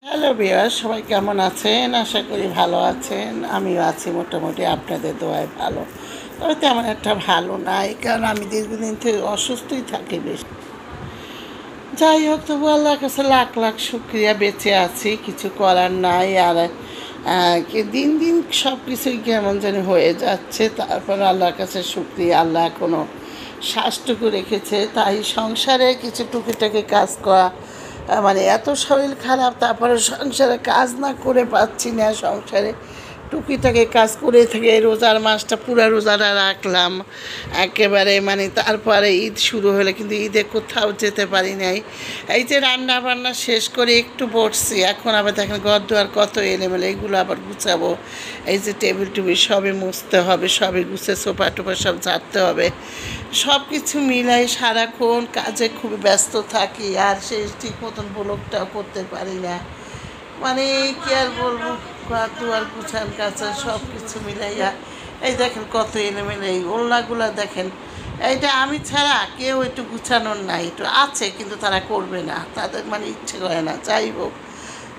Hello viewers, সবাই কেমন আছেন? আশা করি ভালো আছেন। আমিও আছি মোটামুটি, আপনাদের দোয়ায় ভালো। তবে তেমন একটা ভালো নাই, কারণ আমি দীর্ঘদিন থেকে অসুস্থই থাকি বেশ। যাই হোক, তবু আল্লাহর কাছে লাখ লাখ শুক্রিয়া, বেঁচে আছি, কিছু করার নাই। আর দিন দিন সব কিছুই কেমন জানি হয়ে যাচ্ছে। তারপর আল্লাহর কাছে শুক্রিয়া, আল্লাহ এখনও শ্বাসটুকু রেখেছে, তাই সংসারে কিছু টুকিটাকি কাজ করা। মানে এত শরীর খারাপ, তারপরে সংসারে কাজ না করে পাচ্ছি না। সংসারে টুকিটাকি কাজ করে থেকে রোজার মাসটা পুরো রোজাটা রাখলাম একেবারে। মানে তারপরে ঈদ শুরু হলে কিন্তু ঈদে কোথাও যেতে পারি নাই। এই যে রান্না বান্না শেষ করে একটু বসছি, এখন আবার দেখেন ঘর দুয়ার কত এলোমেলো, এগুলো আবার গুছাবো। এই যে টেবিল টুবিল সবই মুছতে হবে, সবই গুছে সোফা টোফা সব ঝাড়তে হবে। সব কিছু মিলাই সারাক্ষণ কাজে খুব ব্যস্ত থাকি, আর সে ঠিক মতন ব্লগটাও করতে পারি না। মানে কি আর বলবো, ঘর দুয়ার গুছান কাচা সব কিছু মিলাইয়া এই দেখেন কত এলোমেলো। এই ওল্লাগুলা দেখেন, এইটা আমি ছাড়া কেউ একটু গুছানোর নাই, একটু আছে কিন্তু তারা করবে না, তাদের মানে ইচ্ছে করে না। যাই হোক,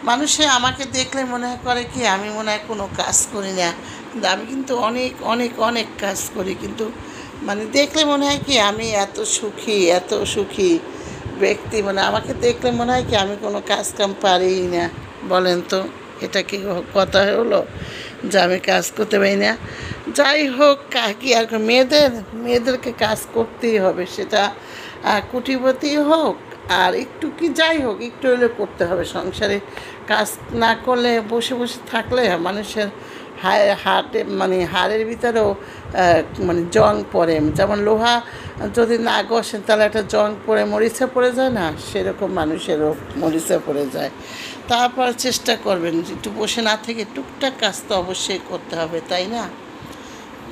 মানুষে আমাকে দেখলে মনে করে কি আমি মনে হয় কোনো কাজ করি না, কিন্তু আমি কিন্তু অনেক অনেক অনেক কাজ করি। কিন্তু মানে দেখলে মনে হয় কি আমি এত সুখী, এত সুখী ব্যক্তি। মানে আমাকে দেখলে মনে হয় কি আমি কোনো কাজ কাম পারিই না। বলেন তো, এটা কি কথা হলো যে আমি কাজ করতে পারি না? যাই হোক, কি আর মেয়েদেরকে কাজ করতেই হবে, সেটা কুটিপতি হোক আর একটু কি যাই হোক, একটু হলে করতে হবে। সংসারে কাজ না করলে, বসে বসে থাকলে মানুষের হার্টে মানে হাড়ের ভিতরেও মানে জং পড়ে। যেমন লোহা যদি না ঘষেন তাহলে একটা জং পড়ে মরিচা পড়ে যায় না, সেরকম মানুষেরও মরিচা পড়ে যায়। তারপর চেষ্টা করবেন একটু বসে না থেকে টুকটাক কাজ তো অবশ্যই করতে হবে, তাই না?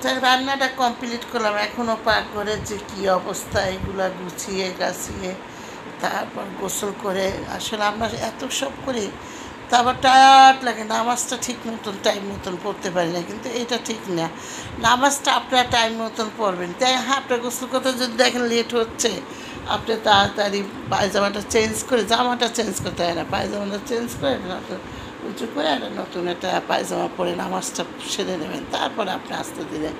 তাই রান্নাটা কমপ্লিট করলাম, এখনও পাকঘরের যে কী অবস্থা, এগুলো গুছিয়ে গাছিয়ে তারপর গোসল করে। আসলে আমরা এত সব করি, তারপর টায়ার্ড লাগে, নামাজটা ঠিক মতন টাইম মতন পড়তে পারি না। কিন্তু এটা ঠিক না, নামাজটা আপনারা টাইম মতন পড়বেন। তাই হ্যাঁ, আপনার গোসল করতে যদি দেখেন লেট হচ্ছে, আপনি তাড়াতাড়ি পায়জামাটা চেঞ্জ করে, জামাটা চেঞ্জ করতে হয় না, পায়জামাটা চেঞ্জ করে উঁচু করে একটা নতুন একটা পায়জামা পরে নামাজটা সেরে নেবেন। তারপরে আপনি আস্তে ধীরে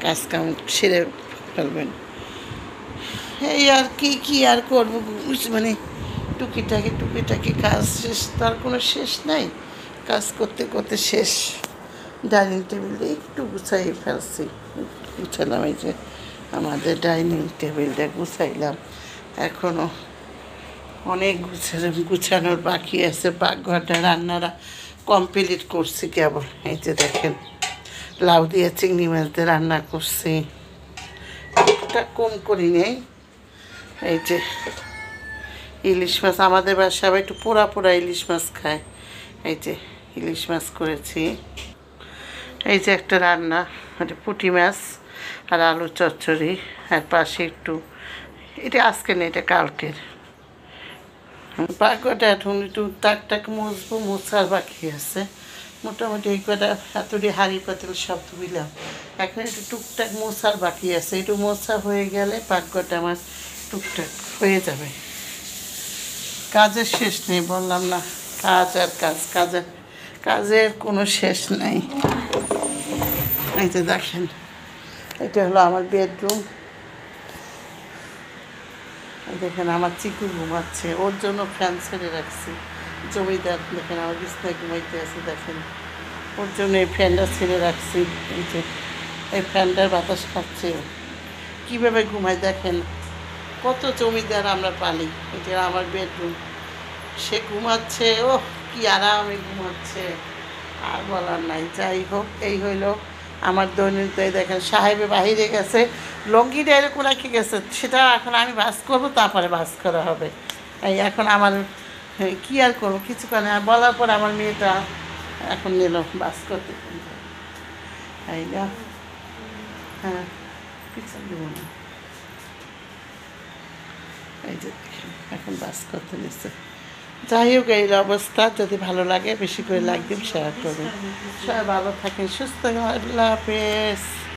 কাজ কাম সেরে ফেলবেন। এই আর কি আর করবো, মানে টুকিটাকি কাজ শেষ, তার কোনো শেষ নাই। কাজ করতে করতে শেষ। ডাইনিং টেবিলটা একটু গুছাই ফেলছি, গুছালাম। এই যে আমাদের ডাইনিং টেবিলটা গুছাইলাম, এখনও অনেক গুছানোর বাকি আছে। পাকঘরটা রান্নারা কমপ্লিট করছি কেবল। এই যে দেখেন, লাউ দিয়ে চিংড়ি মাছ দিয়ে রান্না করছি, একটা কম করি নেই। এই যে ইলিশ মাছ, আমাদের বাসায় একটু পোড়া পোড়া ইলিশ মাছ খায়। এই যে ইলিশ মাছ করেছি। এই যে একটা রান্না, এটা পুঁটি মাছ আর আলু চচ্চড়ি, আর পাশে একটু, এটা আজকে নেই, এটা কালকের। পাকটা এখন একটু টাক মুছবো, মোছার বাকি আছে। মোটামুটি এই কটা এতটি হাঁড়ি পাতিল সব ধুইলাম, এখন একটু টুকটাক মোছার বাকি আছে। একটু মোছা হয়ে গেলে পাকঘরটা আমার টুকটাক হয়ে যাবে। কাজের শেষ নেই, বললাম না, কাজ আর কাজ, কাজের কোনো শেষ নেই। এই যে দেখেন, এটা হলো আমার বেডরুম। দেখেন আমার চিকু ঘুমাচ্ছে, ওর জন্য ফ্যান ছেড়ে রাখছি। জমিদার দেখেন আমার বিছনায় ঘুমাইতে আছে, দেখেন ওর জন্য এই ফ্যানটা ছেড়ে রাখছি। এই যে এই ফ্যানটার বাতাস খাচ্ছে, কীভাবে ঘুমায় দেখেন। কত জমিদার আমরা পালি। এটা আমার বেডরুম, সে ঘুমাচ্ছে, ও কি আরামে ঘুমাচ্ছে, আর বলার নাই। যাই হোক, এই হইল আমার দৈনন্দিন। দেখেন সাহেবে বাহিরে গেছে, লঙ্গিটা এরকম রেখে গেছে, সেটা এখন আমি ভাজ করবো, তারপরে ভাজ করা হবে। এই এখন আমার কী আর করবো, কিছু করে না। বলার পর আমার মেয়েটা এখন নিল ভাজ করতে। এই না, হ্যাঁ, কিছু দেবো না। এই যে দেখেন এখন বাস করতে নিচ্ছে। যাই হোক, এই অবস্থা। যদি ভালো লাগে বেশি করে লাইক দিন, শেয়ার করবেন। সবাই ভালো থাকেন, সুস্থ থাকেন। আল্লাহ হাফেজ।